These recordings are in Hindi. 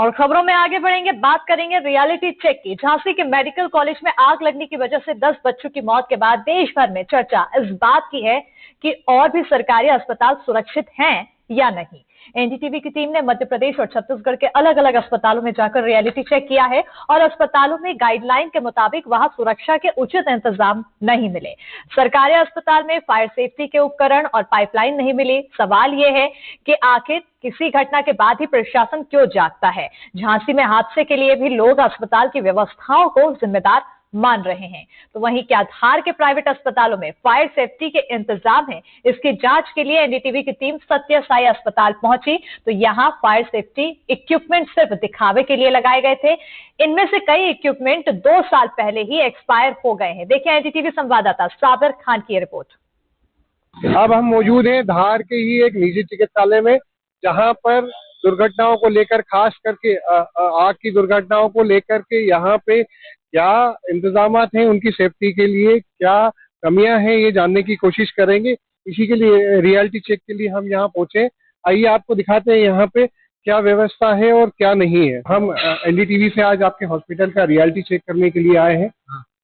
और खबरों में आगे बढ़ेंगे, बात करेंगे रियलिटी चेक की। झांसी के मेडिकल कॉलेज में आग लगने की वजह से 10 बच्चों की मौत के बाद देश भर में चर्चा इस बात की है कि और भी सरकारी अस्पताल सुरक्षित हैं या नहीं। एनडीटीवी की टीम ने मध्य प्रदेश और छत्तीसगढ़ के अलग अलग अस्पतालों में जाकर रियलिटी चेक किया है और अस्पतालों में गाइडलाइन के मुताबिक वहां सुरक्षा के उचित इंतजाम नहीं मिले। सरकारी अस्पताल में फायर सेफ्टी के उपकरण और पाइपलाइन नहीं मिली। सवाल यह है कि आखिर किसी घटना के बाद ही प्रशासन क्यों जागता है। झांसी में हादसे के लिए भी लोग अस्पताल की व्यवस्थाओं को जिम्मेदार मान रहे हैं। तो वहीं क्या धार के प्राइवेट अस्पतालों में फायर सेफ्टी के इंतजाम है, इसकी जांच के लिए एनडीटीवी की टीम सत्य साई अस्पताल पहुंची तो यहां फायर सेफ्टी इक्विपमेंट सिर्फ दिखावे के लिए लगाए गए थे। इनमें से कई इक्विपमेंट 2 साल पहले ही एक्सपायर हो गए हैं। देखिए एनडीटीवी संवाददाता साबिर खान की रिपोर्ट। अब हम मौजूद हैं धार के ही एक निजी चिकित्सालय में, जहां पर दुर्घटनाओं को लेकर, खास करके आग की दुर्घटनाओं को लेकर के यहाँ पे क्या इंतजामात हैं, उनकी सेफ्टी के लिए क्या कमियां हैं, ये जानने की कोशिश करेंगे। इसी के लिए रियलिटी चेक के लिए हम यहाँ पहुंचे। आइए आपको दिखाते हैं यहाँ पे क्या व्यवस्था है और क्या नहीं है। हम एनडीटीवी से आज आपके हॉस्पिटल का रियलिटी चेक करने के लिए आए हैं।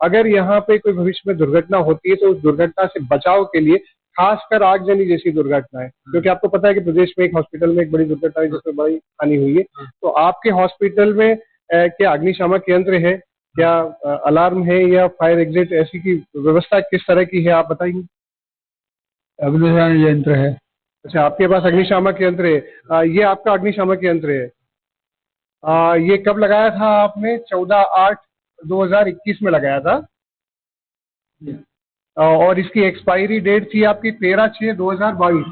अगर यहाँ पे कोई भविष्य में दुर्घटना होती है तो उस दुर्घटना से बचाव के लिए, खासकर आगजनी जैसी दुर्घटना है, क्योंकि आपको पता है कि प्रदेश में एक हॉस्पिटल में एक बड़ी दुर्घटना है जिसमें बड़ी हानि हुई है। तो आपके हॉस्पिटल में क्या अग्निशामक यंत्र है, क्या अलार्म है या फायर एग्जिट ऐसी की व्यवस्था किस तरह की है, आप बताइए। अग्निशामक यंत्र है। अच्छा, आपके पास अग्निशामक यंत्र है। ये आपका अग्निशामक यंत्र है। ये कब लगाया था आपने? 14/8/2021 में लगाया था। और इसकी एक्सपायरी डेट थी आपकी 13/6/2022।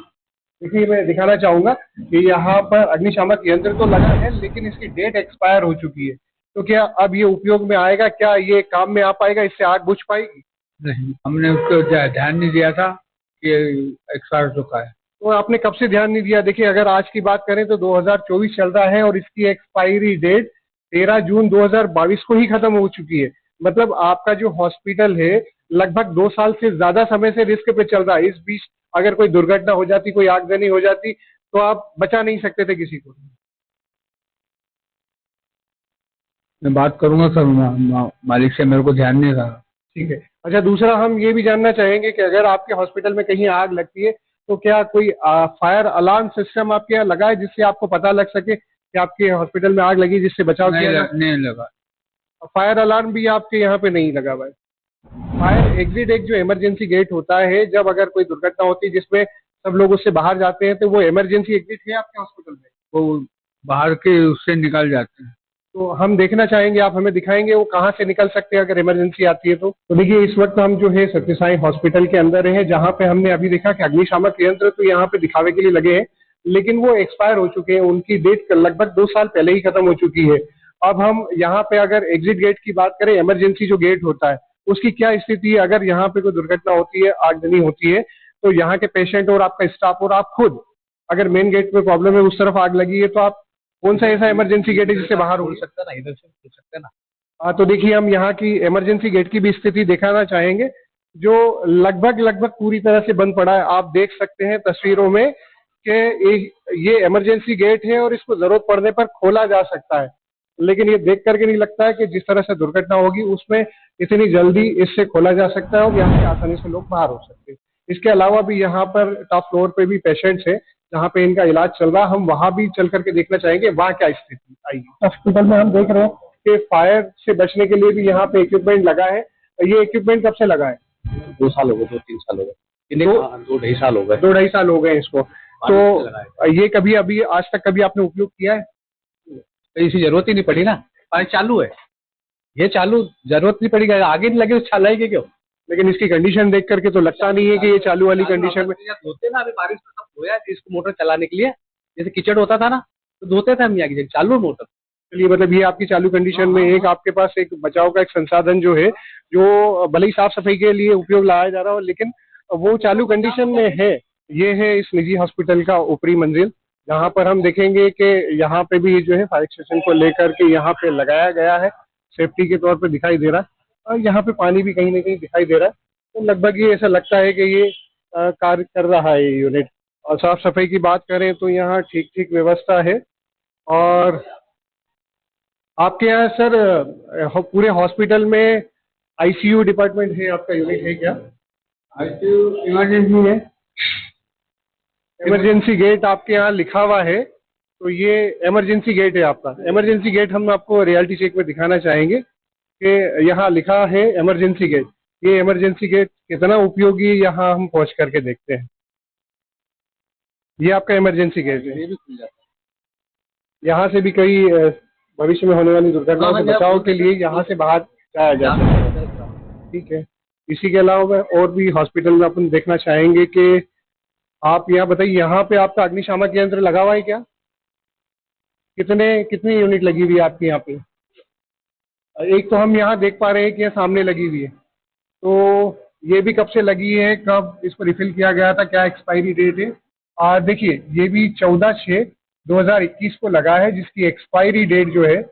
देखिए मैं दिखाना चाहूंगा कि यहाँ पर अग्निशामक यंत्र तो लगा है लेकिन इसकी डेट एक्सपायर हो चुकी है। तो क्या अब ये उपयोग में आएगा? क्या ये काम में आ पाएगा? इससे आग बुझ पाएगी? नहीं, हमने उसको ध्यान नहीं दिया था कि एक्सपायर हो चुका है। तो आपने कब से ध्यान नहीं दिया? देखिए अगर आज की बात करें तो 2024 चल रहा है और इसकी एक्सपायरी डेट 13 जून 2022 को ही खत्म हो चुकी है। मतलब आपका जो हॉस्पिटल है लगभग 2 साल से ज्यादा समय से रिस्क पे चल रहा है। इस बीच अगर कोई दुर्घटना हो जाती, कोई आगजनी हो जाती तो आप बचा नहीं सकते थे किसी को। मैं बात करूंगा सर, मालिक से, मेरे को ध्यान नहीं रहा। ठीक है। अच्छा, दूसरा हम ये भी जानना चाहेंगे कि अगर आपके हॉस्पिटल में कहीं आग लगती है तो क्या कोई फायर अलार्म सिस्टम आपके यहाँ लगा है जिससे आपको पता लग सके कि आपके हॉस्पिटल में आग लगी, जिससे बचाव किया जाए? नहीं लगा। फायर अलार्म भी आपके यहाँ पे नहीं लगा हुआ है। फायर एग्जिट एक जो इमरजेंसी गेट होता है, जब अगर कोई दुर्घटना होती है जिसमें सब लोग उससे बाहर जाते हैं, तो वो इमरजेंसी एग्जिट है आपके हॉस्पिटल में? वो बाहर के उससे निकल जाते हैं। तो हम देखना चाहेंगे, आप हमें दिखाएंगे वो कहाँ से निकल सकते हैं अगर इमरजेंसी आती है तो। देखिए इस वक्त हम जो है सत्य साई हॉस्पिटल के अंदर है, जहाँ पे हमने अभी देखा कि अग्निशामक यंत्र तो यहाँ पे दिखावे के लिए लगे हैं लेकिन वो एक्सपायर हो चुके हैं। उनकी डेट लगभग 2 साल पहले ही खत्म हो चुकी है। अब हम यहाँ पे अगर एग्जिट गेट की बात करें, इमरजेंसी जो गेट होता है उसकी क्या स्थिति है? अगर यहाँ पे कोई दुर्घटना होती है, आगजनी होती है, तो यहाँ के पेशेंट और आपका स्टाफ और आप खुद, अगर मेन गेट में प्रॉब्लम है, उस तरफ आग लगी है, तो आप कौन सा ऐसा इमरजेंसी गेट है जिससे बाहर हो सकता है ना? इधर से हो सकता है ना? हाँ, तो देखिए हम यहाँ की इमरजेंसी गेट की भी स्थिति दिखाना चाहेंगे जो लगभग पूरी तरह से बंद पड़ा है। आप देख सकते हैं तस्वीरों में कि ये इमरजेंसी गेट है और इसको जरूरत पड़ने पर खोला जा सकता है, लेकिन ये देख करके नहीं लगता है कि जिस तरह से दुर्घटना होगी उसमें इतनी जल्दी इससे खोला जा सकता है और यहाँ से आसानी से लोग बाहर हो सकते हैं। इसके अलावा भी यहाँ पर टॉप फ्लोर पे भी पेशेंट्स हैं जहाँ पे इनका इलाज चल रहा है। हम वहाँ भी चल करके देखना चाहेंगे वहाँ क्या स्थिति आई। हॉस्पिटल में हम देख रहे हैं कि फायर से बचने के लिए भी यहाँ पे इक्विपमेंट लगा है। ये इक्विपमेंट कब से लगा है? 2 साल हो गए, 2-3 साल हो गए, 2-2.5 साल हो गए। 2-2.5 साल हो गए इसको। तो ये कभी अभी आज तक कभी आपने उपयोग किया है? तो इसी जरूरत ही नहीं पड़ी ना, पानी चालू है, ये चालू, जरूरत नहीं पड़ी, आगे नहीं लगे तो चलाएंगे क्यों? लेकिन इसकी कंडीशन देख करके तो लगता नहीं है कि ये चालू वाली कंडीशन में। धोते ना, अभी बारिश में सब धोया इसको मोटर चलाने के लिए, जैसे कीचड़ होता था ना तो धोते थे हम यहाँ की, चालू मोटर। चलिए, मतलब ये आपकी चालू कंडीशन में एक आपके पास एक बचाव का एक संसाधन जो है, जो भले ही साफ सफाई के लिए उपयोग लाया जा रहा हो लेकिन वो चालू कंडीशन में है। ये है इस निजी हॉस्पिटल का ऊपरी मंजिल, जहाँ पर हम देखेंगे कि यहाँ पे भी जो है फायर स्टेशन को लेकर के यहाँ पे लगाया गया है, सेफ्टी के तौर पे दिखाई दे रहा है। और यहाँ पे पानी भी कहीं ना कहीं दिखाई दे रहा है। तो लगभग ये ऐसा लगता है कि ये कार्य कर रहा है ये यूनिट। और साफ सफाई की बात करें तो यहाँ ठीक व्यवस्था है। और आपके यहाँ सर पूरे हॉस्पिटल में आईसीयू डिपार्टमेंट है, आपका यूनिट है क्या? आईसीयू इमरजेंसी है। इमरजेंसी गेट आपके यहाँ लिखा हुआ है, तो ये इमरजेंसी गेट है आपका। इमरजेंसी गेट हम आपको रियलिटी चेक में दिखाना चाहेंगे कि यहाँ लिखा है इमरजेंसी गेट। ये इमरजेंसी गेट कितना उपयोगी यहाँ हम पहुंच करके देखते हैं। ये आपका इमरजेंसी गेट है। ये भी खुल जाता यहाँ से भी कई भविष्य में होने वाली दुर्घटनाओं से बचाव के लिए यहाँ से बाहर जाया जाता है। ठीक है। इसी के अलावा और भी हॉस्पिटल में अपन देखना चाहेंगे कि आप यहाँ बताइए, यहाँ पे आपका अग्निशामक यंत्र लगा हुआ है क्या? कितनी यूनिट लगी हुई है आपके यहाँ पे? एक तो हम यहाँ देख पा रहे हैं कि ये सामने लगी हुई है, तो ये भी कब से लगी है, कब इसको रिफिल किया गया था, क्या एक्सपायरी डेट है? देखिए ये भी 14/6/2021 को लगा है, जिसकी एक्सपायरी डेट जो है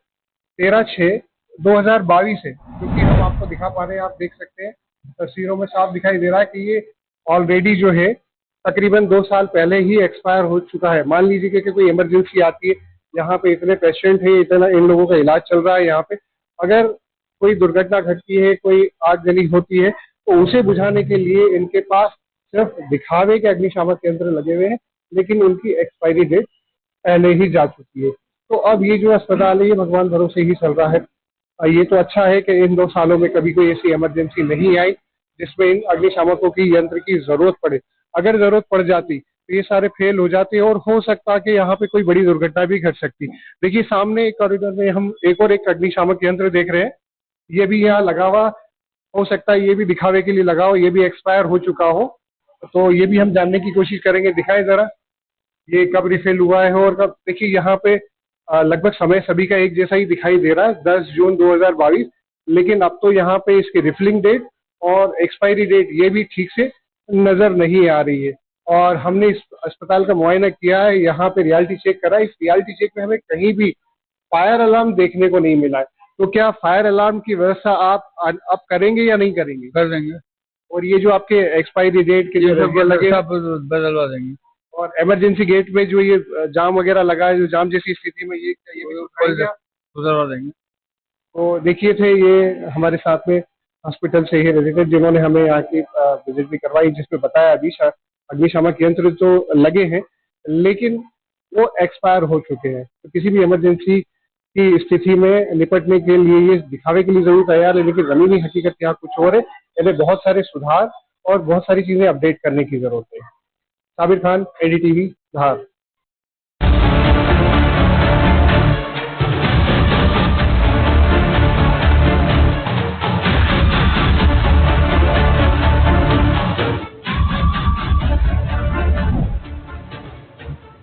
13/6/2022 है, क्योंकि हम आपको दिखा पा रहे हैं, आप देख सकते हैं तस्वीरों में साफ दिखाई दे रहा है कि ये ऑलरेडी जो है तकरीबन 2 साल पहले ही एक्सपायर हो चुका है। मान लीजिए कि कोई इमरजेंसी आती है, यहाँ पे इतने पेशेंट है, इतना इन लोगों का इलाज चल रहा है, यहाँ पे अगर कोई दुर्घटना घटती है, कोई आगजनी होती है, तो उसे बुझाने के लिए इनके पास सिर्फ दिखावे के अग्निशामक यंत्र लगे हुए हैं, लेकिन उनकी एक्सपायरी डेट पहले ही जा चुकी है। तो अब ये जो अस्पताल है ये भगवान भरोसे ही चल रहा है। ये तो अच्छा है कि इन 2 सालों में कभी कोई ऐसी इमरजेंसी नहीं आई जिसमें इन अग्निशामकों की यंत्र की जरूरत पड़े। अगर जरूरत पड़ जाती तो ये सारे फेल हो जाते और हो सकता कि यहाँ पे कोई बड़ी दुर्घटना भी घट सकती। देखिए सामने एक कॉरिडोर में हम एक अग्निशामक यंत्र देख रहे हैं, ये भी यहाँ लगा हुआ हो सकता है, ये भी दिखावे के लिए लगा हो, ये भी एक्सपायर हो चुका हो, तो ये भी हम जानने की कोशिश करेंगे। दिखाएं जरा ये कब रिफिल हुआ है और कब। देखिए यहाँ पे लगभग समय सभी का एक जैसा ही दिखाई दे रहा है, 10 जून 2022, लेकिन अब तो यहाँ पे इसकी रिफिलिंग डेट और एक्सपायरी डेट ये भी ठीक से नजर नहीं आ रही है। और हमने इस अस्पताल का मुआयना किया है, यहाँ पे रियलिटी चेक करा है, इस रियलिटी चेक में हमें कहीं भी फायर अलार्म देखने को नहीं मिला है। तो क्या फायर अलार्म की व्यवस्था आप करेंगे या नहीं करेंगे? कर देंगे। और ये जो आपके एक्सपायरी डेट के जो लगे बदलवा देंगे। और इमरजेंसी गेट में जो ये जाम वगैरह लगा है, जो जाम जैसी स्थिति में ये सुधरवा देंगे। तो देखिए थे ये हमारे साथ में हॉस्पिटल से ही रिलेटेड जिन्होंने हमें यहाँ की विजिट भी करवाई, जिसमें बताया अग्निशामक यंत्र तो लगे हैं लेकिन वो एक्सपायर हो चुके हैं। तो किसी भी इमरजेंसी की स्थिति में निपटने के लिए ये दिखावे के लिए जरूर तैयार है, लेकिन जमीनी हकीकत यहाँ कुछ और है। इन्हें बहुत सारे सुधार और बहुत सारी चीजें अपडेट करने की जरूरत है। साबिर खान, एनडीटीवी, धार।